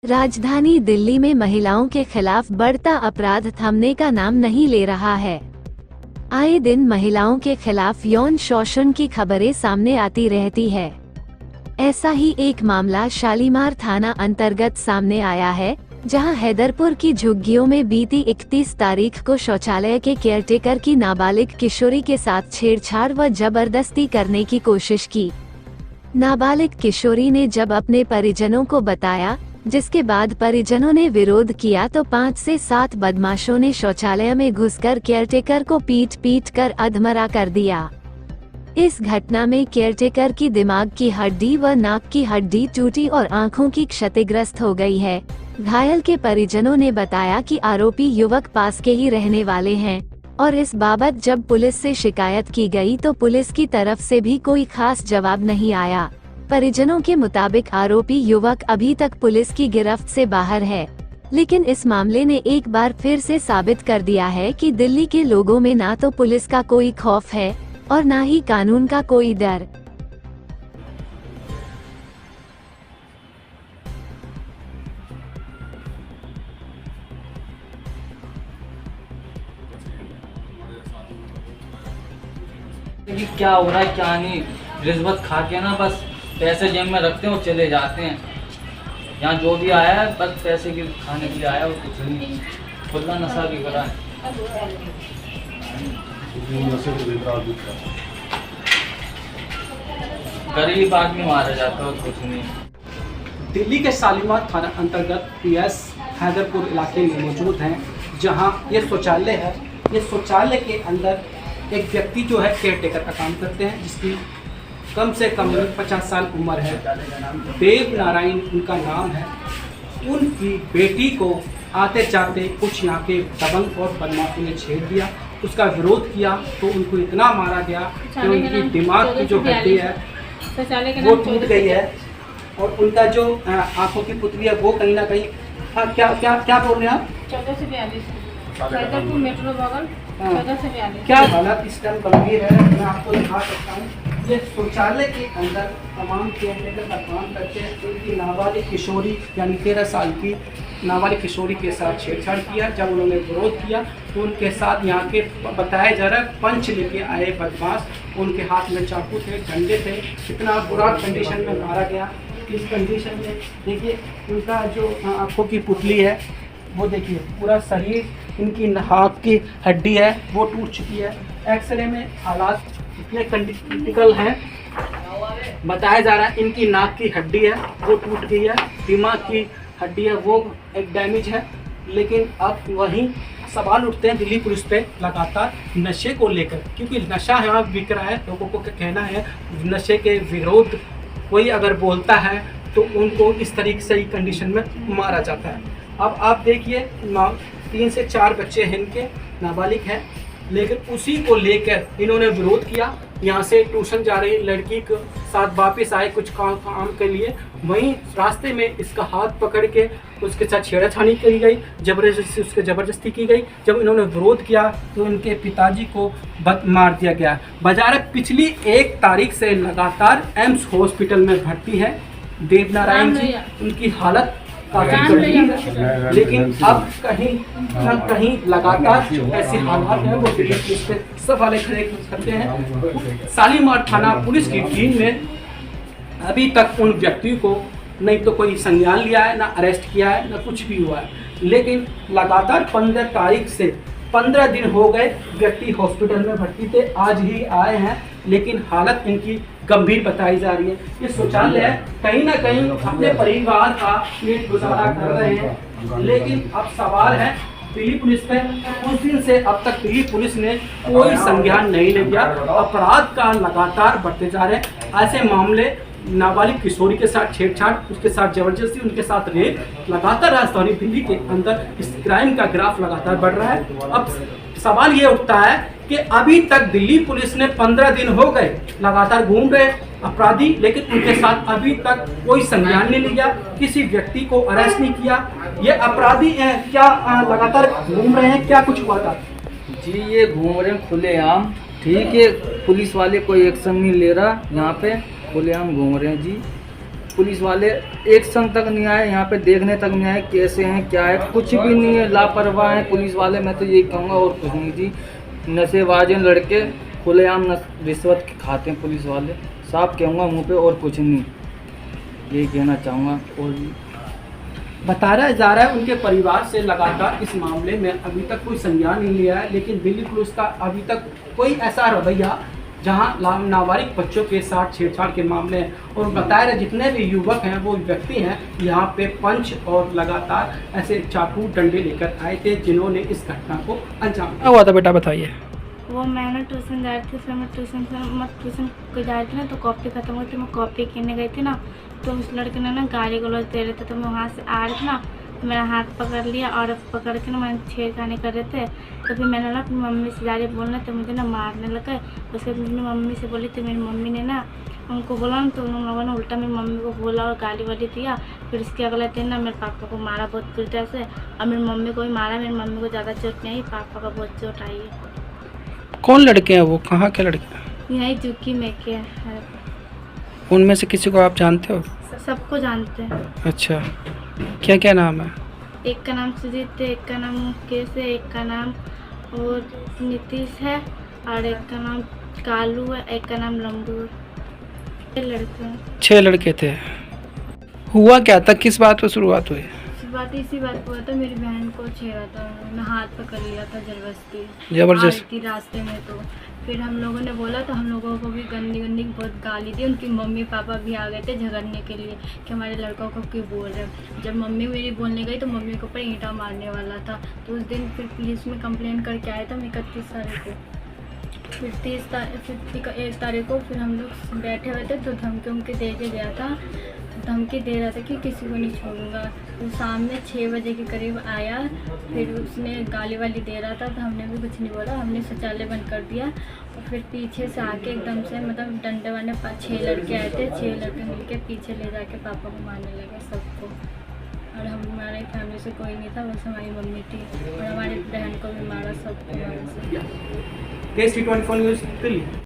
राजधानी दिल्ली में महिलाओं के खिलाफ बढ़ता अपराध थमने का नाम नहीं ले रहा है। आए दिन महिलाओं के खिलाफ यौन शोषण की खबरें सामने आती रहती है। ऐसा ही एक मामला शालीमार थाना अंतर्गत सामने आया है, जहां हैदरपुर की झुग्गियों में बीती 31 तारीख को शौचालय के केयरटेकर की नाबालिग किशोरी के साथ छेड़छाड़ व जबरदस्ती करने की कोशिश की। नाबालिग किशोरी ने जब अपने परिजनों को बताया, जिसके बाद परिजनों ने विरोध किया, तो 5 से 7 बदमाशों ने शौचालय में घुसकर केयरटेकर को पीट कर अधमरा कर दिया। इस घटना में केयरटेकर की दिमाग की हड्डी व नाक की हड्डी टूटी और आंखों की क्षतिग्रस्त हो गई है। घायल के परिजनों ने बताया कि आरोपी युवक पास के ही रहने वाले हैं और इस बाबत जब पुलिस से शिकायत की गई तो पुलिस की तरफ से भी कोई खास जवाब नहीं आया। परिजनों के मुताबिक आरोपी युवक अभी तक पुलिस की गिरफ्त से बाहर है, लेकिन इस मामले ने एक बार फिर से साबित कर दिया है कि दिल्ली के लोगों में ना तो पुलिस का कोई खौफ है और ना ही कानून का कोई डर। कि क्या हो रहा है क्या नहीं, रिश्वत खा के ना बस पैसे जेब में रखते हैं और चले जाते हैं। यहाँ जो भी आया है बस पैसे की खाने के लिए आया और कुछ नहीं, खुला नशा भी करा है। गरीब आदमी मारा जाता है और कुछ नहीं। दिल्ली के शालीमार थाना अंतर्गत पीएस हैदरपुर इलाके में मौजूद हैं, जहां ये शौचालय है। ये शौचालय के अंदर एक व्यक्ति जो है केयरटेकर का काम करते हैं, जिसकी कम से कम 50 साल उम्र है। देव नारायण उनका नाम है। उनकी बेटी को आते जाते कुछ यहाँ के दबंग और बदमाशों ने छेड़ दिया। उसका विरोध किया तो उनको इतना मारा गया कि उनकी दिमाग की जो हड्डी है वो टूट गई है और उनका जो आंखों की पुतली है वो कहीं ना कहीं। हाँ, क्या क्या क्या बोल रहे हैं आप? 14 से 42 हैदरपुर मेट्रो बगल 14 से 42। क्या हालत इस टाइम गंभीर है, मैं आपको दिखा सकता हूँ। ये शौचालय के अंदर तमाम केयरटेकर का काम करते हैं। उनकी नाबालिग किशोरी यानी 13 साल की नाबालिग किशोरी के साथ छेड़छाड़ किया। जब उन्होंने विरोध किया तो उनके साथ यहाँ के बताया जा रहा है पंच लेके आए बदमाश। उनके हाथ में चाकू थे, डंडे थे। इतना बुरा कंडीशन में मारा गया। इस कंडीशन में देखिए उनका जो आँखों की पुतली है वो देखिए, पूरा शरीर, इनकी नाक की हड्डी है वो टूट चुकी है। एक्सरे में हालात इतने क्रिटिकल हैं। बताया जा रहा है इनकी नाक की हड्डी है वो टूट गई है, दिमाग की हड्डी है वो एक डैमेज है। लेकिन अब वहीं सवाल उठते हैं दिल्ली पुलिस पे लगातार नशे को लेकर, क्योंकि नशा यहाँ बिक रहा है। लोगों को कहना है नशे के विरोध कोई अगर बोलता है तो उनको इस तरीके से ही कंडीशन में मारा जाता है। अब आप देखिए 3 से 4 बच्चे हैं इनके, नाबालिग हैं, लेकिन उसी को लेकर इन्होंने विरोध किया। यहाँ से ट्यूशन जा रही लड़की के साथ वापस आए कुछ काम के लिए, वहीं रास्ते में इसका हाथ पकड़ के उसके साथ छेड़छाड़ी की गई, जबरदस्ती की गई। जब इन्होंने विरोध किया तो इनके पिताजी को मार दिया गया। बाजार पिछली 1 तारीख से लगातार एम्स हॉस्पिटल में भर्ती है देव नारायण जी। उनकी हालत काफी गंभीर है, लेकिन अब कहीं न कहीं लगातार ऐसी हालात हैं वो दिल्ली पुलिस पे सवाल खड़े करते हैं। शालीमार थाना पुलिस की टीम ने अभी तक उन व्यक्तियों को नहीं तो कोई संज्ञान लिया है, ना अरेस्ट किया है, ना कुछ भी हुआ है। लेकिन लगातार 15 तारीख से 15 दिन हो गए व्यक्ति हॉस्पिटल में भर्ती थे, आज ही आए हैं, लेकिन हालत इनकी गंभीर बताई जा रही है। ये शौचालय कहीं ना कहीं अपने परिवार का पेट गुजारा कर रहे हैं, लेकिन अब सवाल है दिल्ली पुलिस पे। उस दिन से अब तक दिल्ली पुलिस ने कोई संज्ञान नहीं लिया। अपराध का लगातार बढ़ते जा रहे हैं। ऐसे मामले नाबालिग किशोरी के साथ छेड़छाड़, उसके साथ जबरदस्ती, उनके साथ रेप, लगातार राजधानी दिल्ली के अंदर इस क्राइम का ग्राफ लगातार बढ़ रहा है। अब सवाल ये उठता है कि अभी तक दिल्ली पुलिस ने 15 दिन हो गए लगातार घूम रहे अपराधी, लेकिन उनके साथ अभी तक कोई संज्ञान नहीं लिया, किसी व्यक्ति को अरेस्ट नहीं किया। ये अपराधी क्या लगातार घूम रहे हैं, क्या कुछ हुआ था? जी ये घूम रहे हैं खुलेआम, ठीक है, पुलिस वाले कोई एक्शन नहीं ले रहा, यहाँ पे खुलेआम घूम रहे हैं जी। पुलिस वाले एक संग तक नहीं आए, यहाँ पे देखने तक नहीं आए कैसे हैं क्या है, कुछ भी नहीं है, लापरवाह हैं पुलिस वाले। मैं तो यही कहूँगा और कुछ नहीं जी। नशेबाज हैं लड़के, खुलेआम रिश्वत खाते हैं पुलिस वाले, साफ कहूँगा मुँह पे, और कुछ नहीं, यही कहना चाहूँगा। और बताया जा रहा है उनके परिवार से लगातार इस मामले में अभी तक कोई संज्ञान नहीं लिया है, लेकिन बिल्कुल उसका अभी तक कोई ऐसा रवैया जहां नाबालिग बच्चों के साथ छेड़छाड़ के मामले हैं। और बताया रहे जितने भी युवक हैं वो व्यक्ति हैं यहाँ पे पंच और लगातार ऐसे चाकू डंडे लेकर आए थे जिन्होंने इस घटना को अंजाम दिया। हुआ था बेटा बताइए। वो मैं ना ट्यूशन जा रही थी, फिर मैं ट्यूशन को जा रही थी ना, तो कॉपी खत्म हुई थी, मैं कॉपी कीनने गई थी ना, तो उस लड़के ने ना गाली गलौज दे रहे थे, तो मैं वहाँ से आ रही थी ना, तो मेरा हाथ पकड़ लिया और पकड़ के ना मैंने छेड़खानी कर रहे थे। तो फिर मैंने ना अपनी मम्मी से जा रही बोलना, तो मुझे ना मारने लगा। उसके बाद मेरी मम्मी से बोली, तो मेरी मम्मी ने ना उनको बोला ना, तो उन लोगों ने उल्टा मेरी मम्मी को बोला और गाली वाली दिया। फिर इसके अगले दिन ना मेरे पापा को मारा बहुत बुरी तरह से, और मेरी मम्मी को भी मारा। मेरी मम्मी को ज़्यादा चोट नहीं आई, पापा का बहुत चोट आई है। कौन लड़के हैं वो, कहाँ के लड़के हैं? यही जुकी में के है। उनमें से किसी को आप जानते हो? सबको जानते हैं। अच्छा, क्या क्या नाम है? एक का नाम सुजीत है, एक का नाम मुकेश है, एक का नाम और नीतीश है, और एक का नाम कालू है, एक का नाम लंबू है। 6 लड़के हैं। 6 लड़के थे। हुआ क्या था, किस बात पर शुरुआत हुई? इसी बात पर हुआ था, मेरी बहन को छेड़ा था, मैं हाथ पकड़ लिया था जबरदस्ती जबरदस्ती रास्ते में। तो फिर हम लोगों ने बोला, तो हम लोगों को भी गंदी बहुत गाली दी। उनकी मम्मी पापा भी आ गए थे झगड़ने के लिए कि हमारे लड़कों को क्यों बोल रहे हैं। जब मम्मी मेरी बोलने गई तो मम्मी के ऊपर ईंटा मारने वाला था। तो उस दिन फिर पुलिस में कंप्लेंट करके आया था 31 तारीख को। फिर 1 तारीख को फिर हम लोग बैठे हुए थे, तो धमकी दे के गया था। धमकी दे रहा था कि किसी को नहीं छोड़ूंगा। तो शाम में 6 बजे के करीब आया, फिर उसने गाली वाली दे रहा था, तो हमने भी कुछ नहीं बोला, हमने शौचालय बंद कर दिया। और फिर पीछे से आके एकदम से मतलब डंडे वाले 6 लड़के आए थे, 6 लड़के मिलके पीछे ले जाके पापा को मारने लगे सबको। और हमारे फैमिली से कोई नहीं था, बस हमारी मम्मी थी, और हमारी बहन को भी मारा, सबको मारा। KST 24 news Delhi.